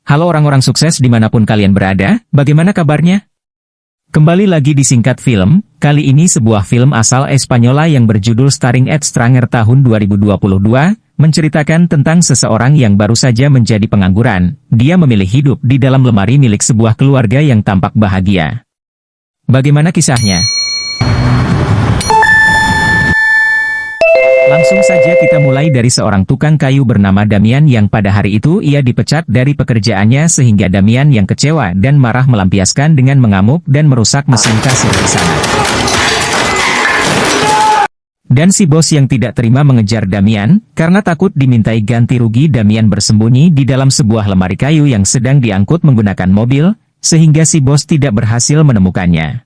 Halo orang-orang sukses dimanapun kalian berada, bagaimana kabarnya? Kembali lagi di Singkat Film, kali ini sebuah film asal Espanyola yang berjudul Starring Ed Stranger tahun 2022, menceritakan tentang seseorang yang baru saja menjadi pengangguran. Dia memilih hidup di dalam lemari milik sebuah keluarga yang tampak bahagia. Bagaimana kisahnya? Langsung saja kita mulai dari seorang tukang kayu bernama Damian yang pada hari itu ia dipecat dari pekerjaannya sehingga Damian yang kecewa dan marah melampiaskan dengan mengamuk dan merusak mesin kasir di sana. Dan si bos yang tidak terima mengejar Damian, karena takut dimintai ganti rugi. Damian bersembunyi di dalam sebuah lemari kayu yang sedang diangkut menggunakan mobil, sehingga si bos tidak berhasil menemukannya.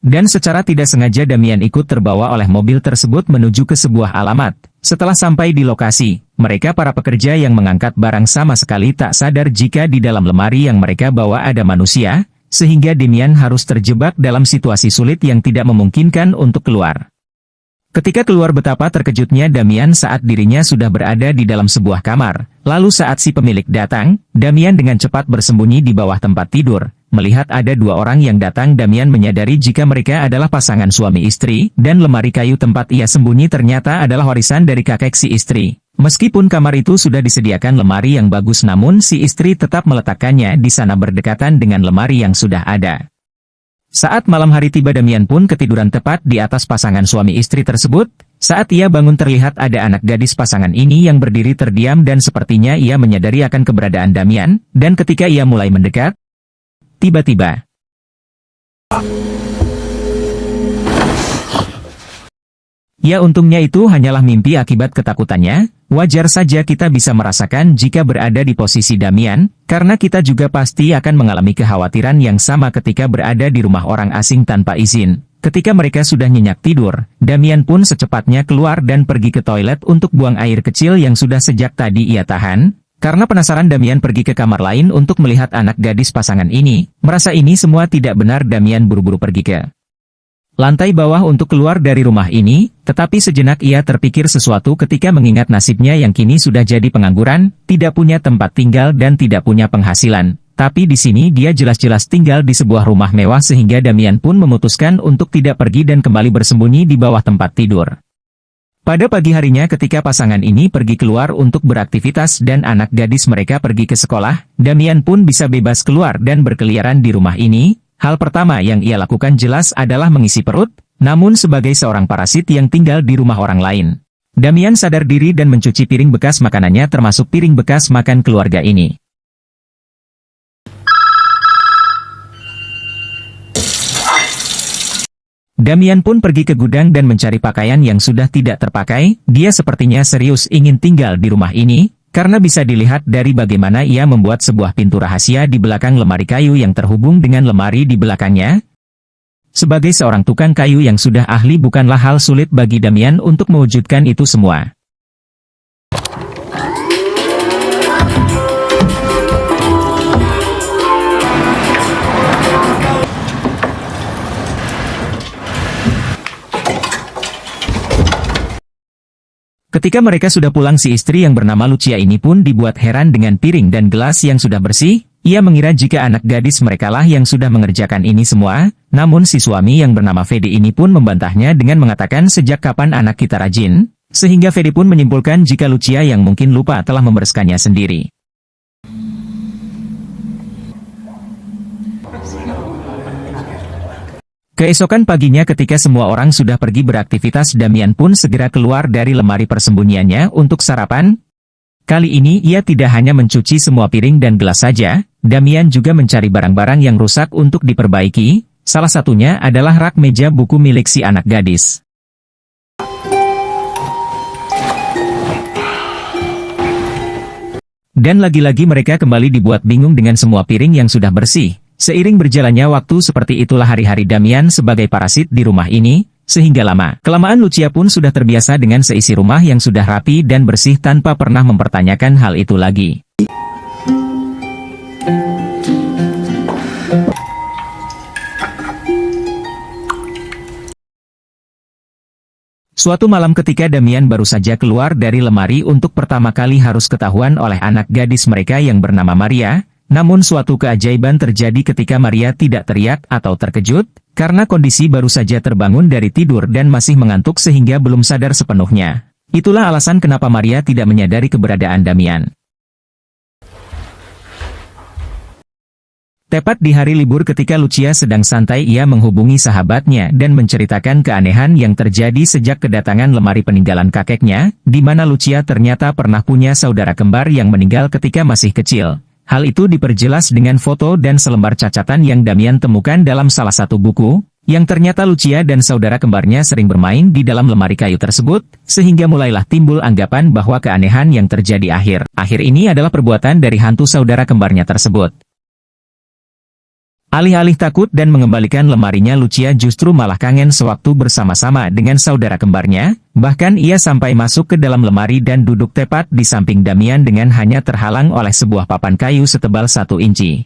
Dan secara tidak sengaja Damian ikut terbawa oleh mobil tersebut menuju ke sebuah alamat. Setelah sampai di lokasi, mereka para pekerja yang mengangkat barang sama sekali tak sadar jika di dalam lemari yang mereka bawa ada manusia, sehingga Damian harus terjebak dalam situasi sulit yang tidak memungkinkan untuk keluar. Ketika keluar betapa terkejutnya Damian saat dirinya sudah berada di dalam sebuah kamar. Lalu saat si pemilik datang, Damian dengan cepat bersembunyi di bawah tempat tidur. Melihat ada dua orang yang datang, Damian menyadari jika mereka adalah pasangan suami istri, dan lemari kayu tempat ia sembunyi ternyata adalah warisan dari kakek si istri. Meskipun kamar itu sudah disediakan lemari yang bagus, namun si istri tetap meletakkannya di sana berdekatan dengan lemari yang sudah ada. Saat malam hari tiba, Damian pun ketiduran tepat di atas pasangan suami istri tersebut. Saat ia bangun terlihat ada anak gadis pasangan ini yang berdiri terdiam dan sepertinya ia menyadari akan keberadaan Damian, dan ketika ia mulai mendekat, tiba-tiba ya untungnya itu hanyalah mimpi akibat ketakutannya. Wajar saja kita bisa merasakan jika berada di posisi Damian, karena kita juga pasti akan mengalami kekhawatiran yang sama ketika berada di rumah orang asing tanpa izin. Ketika mereka sudah nyenyak tidur, Damian pun secepatnya keluar dan pergi ke toilet untuk buang air kecil yang sudah sejak tadi ia tahan. Karena penasaran, Damian pergi ke kamar lain untuk melihat anak gadis pasangan ini. Merasa ini semua tidak benar, Damian buru-buru pergi ke lantai bawah untuk keluar dari rumah ini, tetapi sejenak ia terpikir sesuatu ketika mengingat nasibnya yang kini sudah jadi pengangguran, tidak punya tempat tinggal dan tidak punya penghasilan. Tapi di sini dia jelas-jelas tinggal di sebuah rumah mewah sehingga Damian pun memutuskan untuk tidak pergi dan kembali bersembunyi di bawah tempat tidur. Pada pagi harinya ketika pasangan ini pergi keluar untuk beraktivitas dan anak gadis mereka pergi ke sekolah, Damian pun bisa bebas keluar dan berkeliaran di rumah ini. Hal pertama yang ia lakukan jelas adalah mengisi perut, namun sebagai seorang parasit yang tinggal di rumah orang lain. Damian sadar diri dan mencuci piring bekas makanannya termasuk piring bekas makan keluarga ini. Damian pun pergi ke gudang dan mencari pakaian yang sudah tidak terpakai. Dia sepertinya serius ingin tinggal di rumah ini, karena bisa dilihat dari bagaimana ia membuat sebuah pintu rahasia di belakang lemari kayu yang terhubung dengan lemari di belakangnya. Sebagai seorang tukang kayu yang sudah ahli, bukanlah hal sulit bagi Damian untuk mewujudkan itu semua. Ketika mereka sudah pulang, si istri yang bernama Lucia ini pun dibuat heran dengan piring dan gelas yang sudah bersih. Ia mengira jika anak gadis merekalah yang sudah mengerjakan ini semua, namun si suami yang bernama Fede ini pun membantahnya dengan mengatakan sejak kapan anak kita rajin, sehingga Fede pun menyimpulkan jika Lucia yang mungkin lupa telah membereskannya sendiri. Keesokan paginya ketika semua orang sudah pergi beraktivitas, Damian pun segera keluar dari lemari persembunyiannya untuk sarapan. Kali ini ia tidak hanya mencuci semua piring dan gelas saja, Damian juga mencari barang-barang yang rusak untuk diperbaiki. Salah satunya adalah rak meja buku milik si anak gadis. Dan lagi-lagi mereka kembali dibuat bingung dengan semua piring yang sudah bersih. Seiring berjalannya waktu, seperti itulah hari-hari Damian sebagai parasit di rumah ini, sehingga lama-kelamaan Lucia pun sudah terbiasa dengan seisi rumah yang sudah rapi dan bersih tanpa pernah mempertanyakan hal itu lagi. Suatu malam ketika Damian baru saja keluar dari lemari untuk pertama kali harus ketahuan oleh anak gadis mereka yang bernama Maria, Namun suatu keajaiban terjadi ketika Maria tidak teriak atau terkejut, karena kondisi baru saja terbangun dari tidur dan masih mengantuk sehingga belum sadar sepenuhnya. Itulah alasan kenapa Maria tidak menyadari keberadaan Damian. Tepat di hari libur ketika Lucia sedang santai, ia menghubungi sahabatnya dan menceritakan keanehan yang terjadi sejak kedatangan lemari peninggalan kakeknya, di mana Lucia ternyata pernah punya saudara kembar yang meninggal ketika masih kecil. Hal itu diperjelas dengan foto dan selembar catatan yang Damian temukan dalam salah satu buku, yang ternyata Lucia dan saudara kembarnya sering bermain di dalam lemari kayu tersebut, sehingga mulailah timbul anggapan bahwa keanehan yang terjadi akhir ini adalah perbuatan dari hantu saudara kembarnya tersebut. Alih-alih takut dan mengembalikan lemarinya, Lucia justru malah kangen sewaktu bersama-sama dengan saudara kembarnya, bahkan ia sampai masuk ke dalam lemari dan duduk tepat di samping Damian dengan hanya terhalang oleh sebuah papan kayu setebal 1 inci.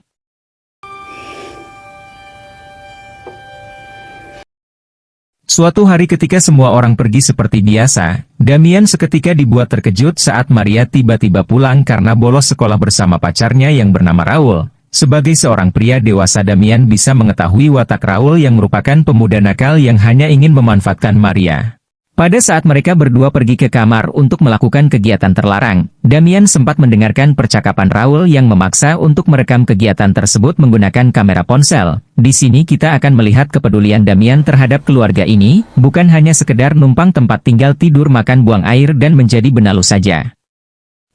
Suatu hari ketika semua orang pergi seperti biasa, Damian seketika dibuat terkejut saat Maria tiba-tiba pulang karena bolos sekolah bersama pacarnya yang bernama Raul. Sebagai seorang pria dewasa, Damian bisa mengetahui watak Raul yang merupakan pemuda nakal yang hanya ingin memanfaatkan Maria. Pada saat mereka berdua pergi ke kamar untuk melakukan kegiatan terlarang, Damian sempat mendengarkan percakapan Raul yang memaksa untuk merekam kegiatan tersebut menggunakan kamera ponsel. Di sini kita akan melihat kepedulian Damian terhadap keluarga ini, bukan hanya sekedar numpang tempat tinggal, tidur, makan, buang air, dan menjadi benalu saja.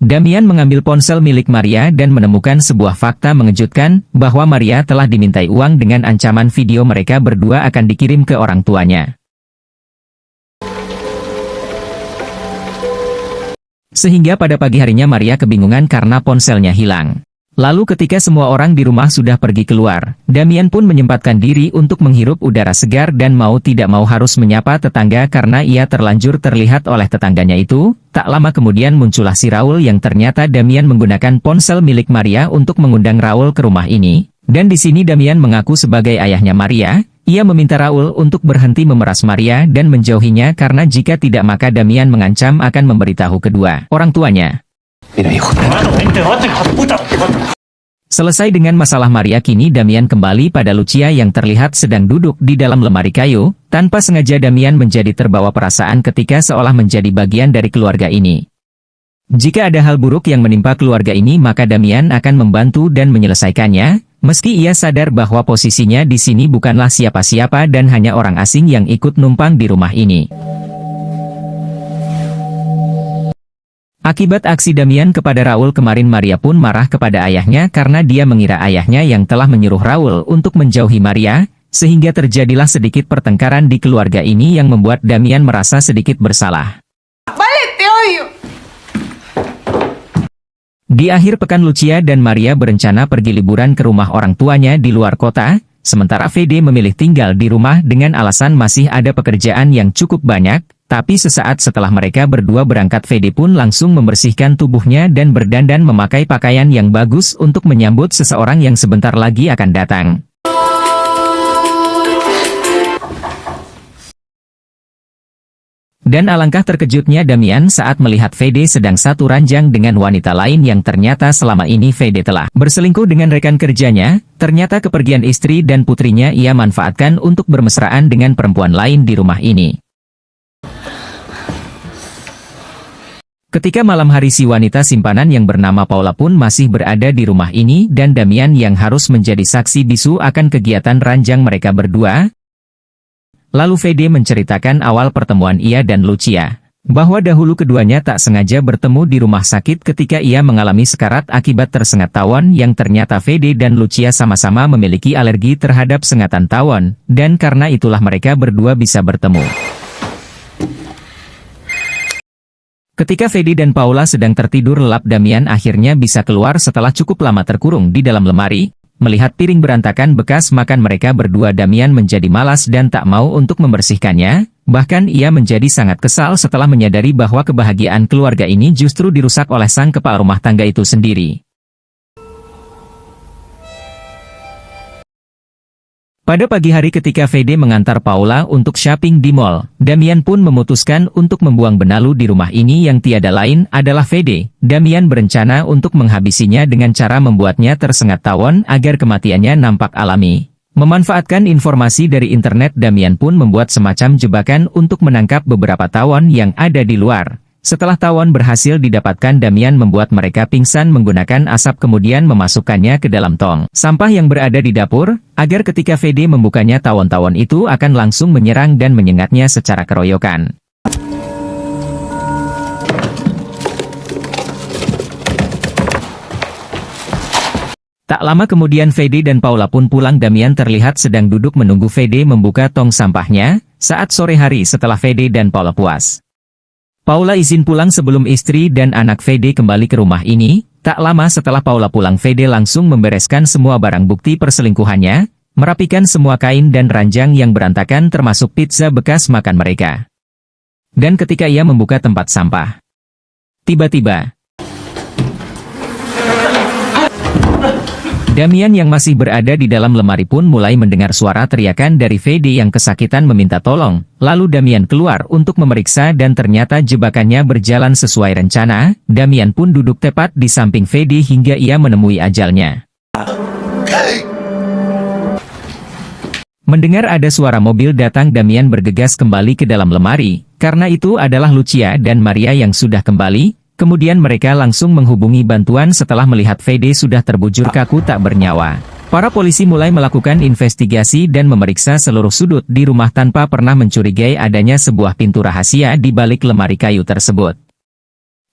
Damian mengambil ponsel milik Maria dan menemukan sebuah fakta mengejutkan, bahwa Maria telah dimintai uang dengan ancaman video mereka berdua akan dikirim ke orang tuanya. Sehingga pada pagi harinya Maria kebingungan karena ponselnya hilang. Lalu ketika semua orang di rumah sudah pergi keluar, Damian pun menyempatkan diri untuk menghirup udara segar dan mau tidak mau harus menyapa tetangga karena ia terlanjur terlihat oleh tetangganya itu. Tak lama kemudian muncullah si Raul yang ternyata Damian menggunakan ponsel milik Maria untuk mengundang Raul ke rumah ini. Dan di sini Damian mengaku sebagai ayahnya Maria. Ia meminta Raul untuk berhenti memeras Maria dan menjauhinya karena jika tidak maka Damian mengancam akan memberitahu kedua orang tuanya. Selesai dengan masalah Maria, kini Damian kembali pada Lucia yang terlihat sedang duduk di dalam lemari kayu. Tanpa sengaja Damian menjadi terbawa perasaan ketika seolah menjadi bagian dari keluarga ini. Jika ada hal buruk yang menimpa keluarga ini maka Damian akan membantu dan menyelesaikannya, meski ia sadar bahwa posisinya di sini bukanlah siapa-siapa dan hanya orang asing yang ikut numpang di rumah ini. Akibat aksi Damian kepada Raul kemarin, Maria pun marah kepada ayahnya karena dia mengira ayahnya yang telah menyuruh Raul untuk menjauhi Maria, sehingga terjadilah sedikit pertengkaran di keluarga ini yang membuat Damian merasa sedikit bersalah. Di akhir pekan, Lucia dan Maria berencana pergi liburan ke rumah orang tuanya di luar kota, sementara Fede memilih tinggal di rumah dengan alasan masih ada pekerjaan yang cukup banyak. Tapi sesaat setelah mereka berdua berangkat, Fede pun langsung membersihkan tubuhnya dan berdandan memakai pakaian yang bagus untuk menyambut seseorang yang sebentar lagi akan datang. Dan alangkah terkejutnya Damian saat melihat Fede sedang satu ranjang dengan wanita lain yang ternyata selama ini Fede telah berselingkuh dengan rekan kerjanya. Ternyata kepergian istri dan putrinya ia manfaatkan untuk bermesraan dengan perempuan lain di rumah ini. Ketika malam hari, si wanita simpanan yang bernama Paula pun masih berada di rumah ini dan Damian yang harus menjadi saksi bisu akan kegiatan ranjang mereka berdua. Lalu Fede menceritakan awal pertemuan ia dan Lucia, bahwa dahulu keduanya tak sengaja bertemu di rumah sakit ketika ia mengalami sekarat akibat tersengat tawon, yang ternyata Fede dan Lucia sama-sama memiliki alergi terhadap sengatan tawon, dan karena itulah mereka berdua bisa bertemu. Ketika Fede dan Paula sedang tertidur lelap, Damian akhirnya bisa keluar setelah cukup lama terkurung di dalam lemari. Melihat piring berantakan bekas makan mereka berdua, Damian menjadi malas dan tak mau untuk membersihkannya. Bahkan ia menjadi sangat kesal setelah menyadari bahwa kebahagiaan keluarga ini justru dirusak oleh sang kepala rumah tangga itu sendiri. Pada pagi hari ketika Fede mengantar Paula untuk shopping di mall, Damian pun memutuskan untuk membuang benalu di rumah ini yang tiada lain adalah Fede. Damian berencana untuk menghabisinya dengan cara membuatnya tersengat tawon agar kematiannya nampak alami. Memanfaatkan informasi dari internet, Damian pun membuat semacam jebakan untuk menangkap beberapa tawon yang ada di luar. Setelah tawon berhasil didapatkan, Damian membuat mereka pingsan menggunakan asap kemudian memasukkannya ke dalam tong sampah yang berada di dapur, agar ketika Fede membukanya tawon-tawon itu akan langsung menyerang dan menyengatnya secara keroyokan. Tak lama kemudian Fede dan Paula pun pulang. Damian terlihat sedang duduk menunggu Fede membuka tong sampahnya, saat sore hari setelah Fede dan Paula puas. Paula izin pulang sebelum istri dan anak Fede kembali ke rumah ini. Tak lama setelah Paula pulang, Fede langsung membereskan semua barang bukti perselingkuhannya, merapikan semua kain dan ranjang yang berantakan termasuk pizza bekas makan mereka. Dan ketika ia membuka tempat sampah, tiba-tiba Damian yang masih berada di dalam lemari pun mulai mendengar suara teriakan dari Fede yang kesakitan meminta tolong. Lalu Damian keluar untuk memeriksa dan ternyata jebakannya berjalan sesuai rencana. Damian pun duduk tepat di samping Fede hingga ia menemui ajalnya. Mendengar ada suara mobil datang, Damian bergegas kembali ke dalam lemari. Karena itu adalah Lucia dan Maria yang sudah kembali. Kemudian mereka langsung menghubungi bantuan setelah melihat Fede sudah terbujur kaku tak bernyawa. Para polisi mulai melakukan investigasi dan memeriksa seluruh sudut di rumah tanpa pernah mencurigai adanya sebuah pintu rahasia di balik lemari kayu tersebut.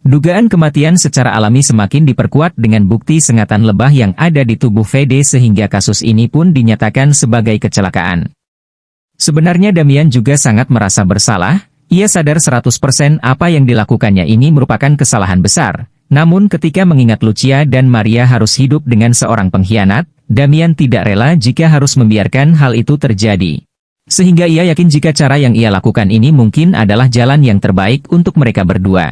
Dugaan kematian secara alami semakin diperkuat dengan bukti sengatan lebah yang ada di tubuh Fede sehingga kasus ini pun dinyatakan sebagai kecelakaan. Sebenarnya Damian juga sangat merasa bersalah. Ia sadar 100% apa yang dilakukannya ini merupakan kesalahan besar. Namun ketika mengingat Lucia dan Maria harus hidup dengan seorang pengkhianat, Damian tidak rela jika harus membiarkan hal itu terjadi. Sehingga ia yakin jika cara yang ia lakukan ini mungkin adalah jalan yang terbaik untuk mereka berdua.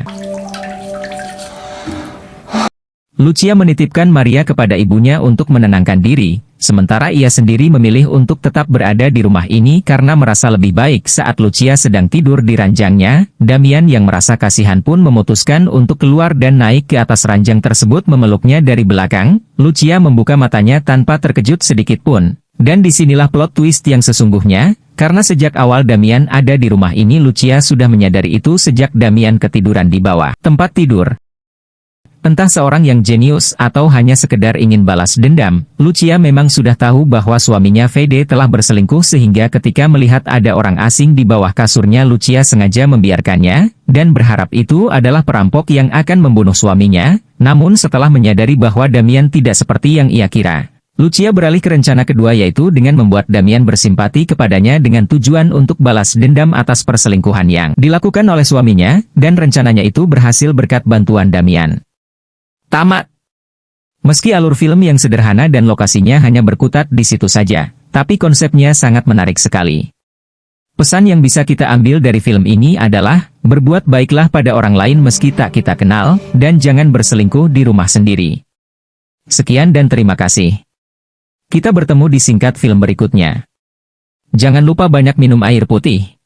Lucia menitipkan Maria kepada ibunya untuk menenangkan diri, sementara ia sendiri memilih untuk tetap berada di rumah ini karena merasa lebih baik saat Lucia sedang tidur di ranjangnya. Damian yang merasa kasihan pun memutuskan untuk keluar dan naik ke atas ranjang tersebut memeluknya dari belakang. Lucia membuka matanya tanpa terkejut sedikit pun. Dan disinilah plot twist yang sesungguhnya, karena sejak awal Damian ada di rumah ini, Lucia sudah menyadari itu sejak Damian ketiduran di bawah tempat tidur. Entah seorang yang jenius atau hanya sekedar ingin balas dendam, Lucia memang sudah tahu bahwa suaminya Fede telah berselingkuh sehingga ketika melihat ada orang asing di bawah kasurnya, Lucia sengaja membiarkannya, dan berharap itu adalah perampok yang akan membunuh suaminya. Namun setelah menyadari bahwa Damian tidak seperti yang ia kira, Lucia beralih ke rencana kedua, yaitu dengan membuat Damian bersimpati kepadanya dengan tujuan untuk balas dendam atas perselingkuhan yang dilakukan oleh suaminya, dan rencananya itu berhasil berkat bantuan Damian. Tamat. Meski alur film yang sederhana dan lokasinya hanya berkutat di situ saja, tapi konsepnya sangat menarik sekali. Pesan yang bisa kita ambil dari film ini adalah, berbuat baiklah pada orang lain meski tak kita kenal, dan jangan berselingkuh di rumah sendiri. Sekian dan terima kasih. Kita bertemu di singkat film berikutnya. Jangan lupa banyak minum air putih.